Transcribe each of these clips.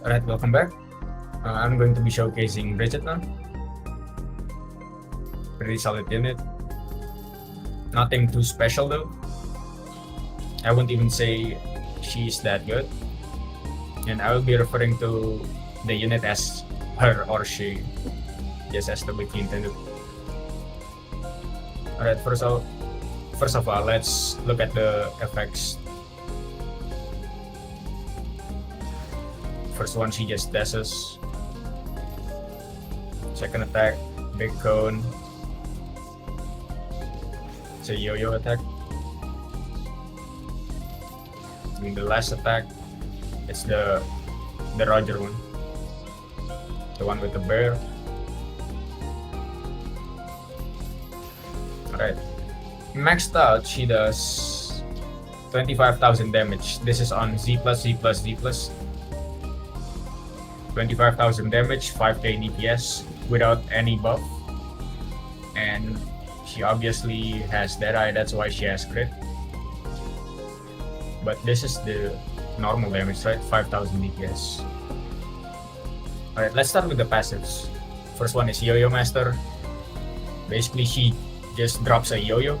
Alright, welcome back. I'm going to be showcasing Bridget now. Pretty solid unit. Nothing too special though. I won't even say she's that good. And I will be referring to the unit as her or she, just as to be intended. Alright, first of all, let's look at the effects. First one, she just dashes. Second attack, big cone. It's a yo-yo attack. And the last attack, it's the Roger one. The one with the bear. Alright. Maxed out, she does 25,000 damage. This is on Z+, Z+, Z+. 25,000 damage, 5k DPS without any buff. And she obviously has Deadeye, that's why she has crit. But this is the normal damage, right? 5,000 DPS. Alright, let's start with the passives. First one is Yo-Yo Master. Basically, she just drops a yo-yo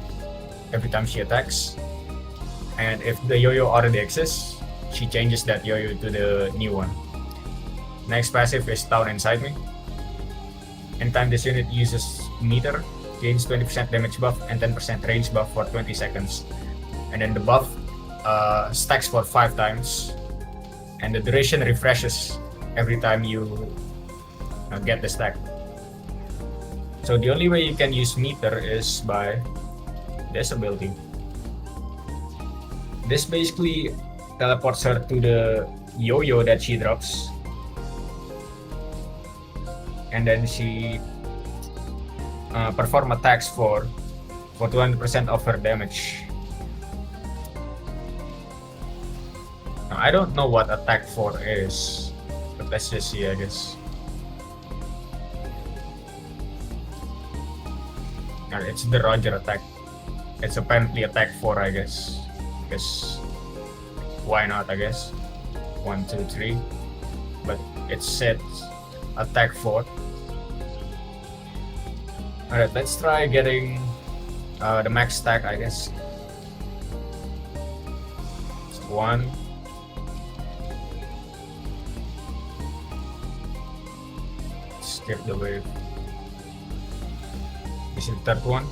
every time she attacks. And if the yo-yo already exists, she changes that yo-yo to the new one. Next passive is Town Inside Me. Anytime this unit uses meter, gains 20% damage buff and 10% range buff for 20 seconds. And then the buff stacks for 5 times. And the duration refreshes every time you get the stack. So the only way you can use meter is by this ability. This basically teleports her to the yo-yo that she drops. And then she perform attacks for 200% of her damage. Now, I don't know what attack 4 is, but let's just see, I guess. It's the Roger attack. It's apparently attack 4, I guess. Because why not, I guess. 1, 2, 3. But it said attack 4. Alright, let's try getting the max stack, I guess. It's 1. Skip the wave. This is the third one.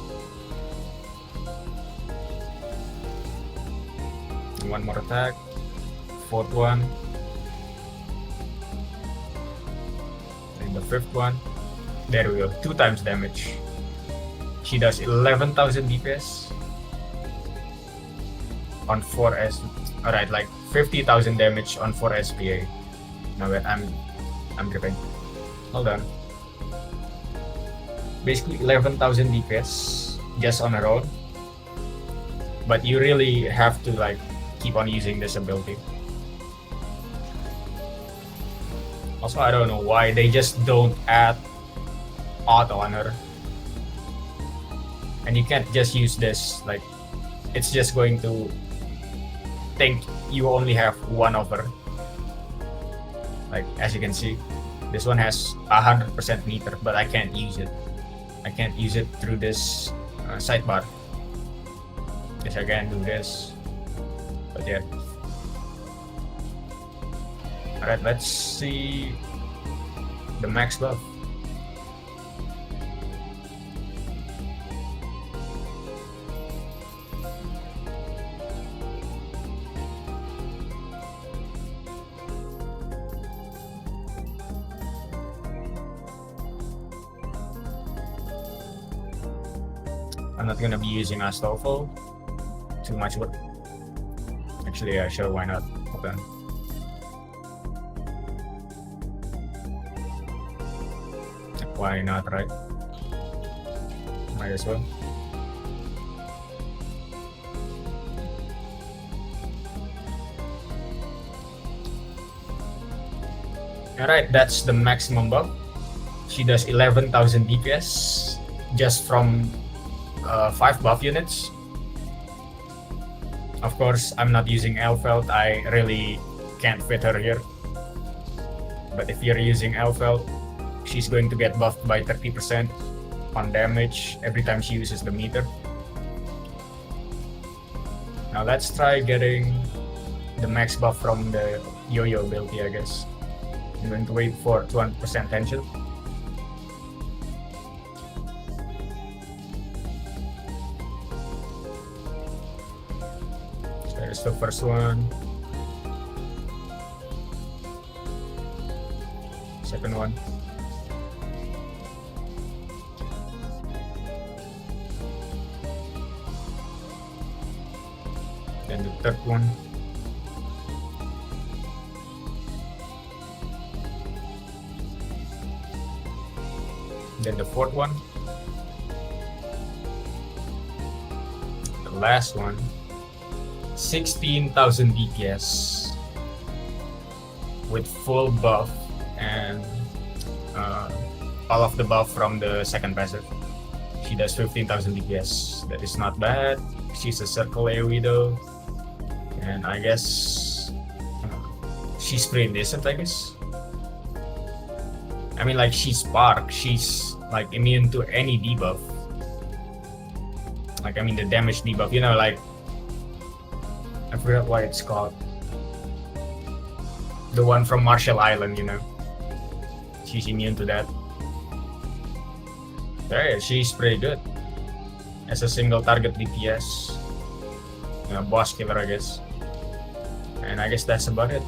One more attack. Fourth one. And the fifth one. There we go. 2 times damage. She does 11,000 DPS on 4S. Alright, like 50,000 damage on 4 SPA. Now wait, I'm gripping. Hold on. Basically 11,000 DPS just on her own. But you really have to like keep on using this ability. Also, I don't know why they just don't add auto on her. And you can't just use this, like it's just going to think you only have one of her. Like as you can see, this one has 100% meter, but I can't use it. I can't use it through this sidebar. Guess I can do this, but yeah. Alright, let's see the max buff. I'm not gonna be using Astolfo. Too much work. Actually, yeah, sure, why not? Okay. Why not, right? Might as well. Alright, that's the maximum buff. She does 11,000 DPS just from 5 buff units. Of course, I'm not using Elfeld. I really can't fit her here. But if you're using Elfel, she's going to get buffed by 30% on damage every time she uses the meter. Now let's try getting the max buff from the yo-yo ability, I guess. I'm going to wait for 200% tension. So there's the first one. Second one. Then the third one. Then the fourth one. The last one. 16,000 DPS with full buff and all of the buff from the second passive. She does 15,000 DPS. That is not bad. She's a circle AoE though. And I guess she's pretty decent, I guess. I mean, like, she's Spark. She's like immune to any debuff. Like, I mean, the damage debuff, you know, like, I forgot what it's called. The one from Marshall Island, you know. She's immune to that. Yeah, she's pretty good. As a single target DPS. Boss killer, I guess. And I guess that's about it.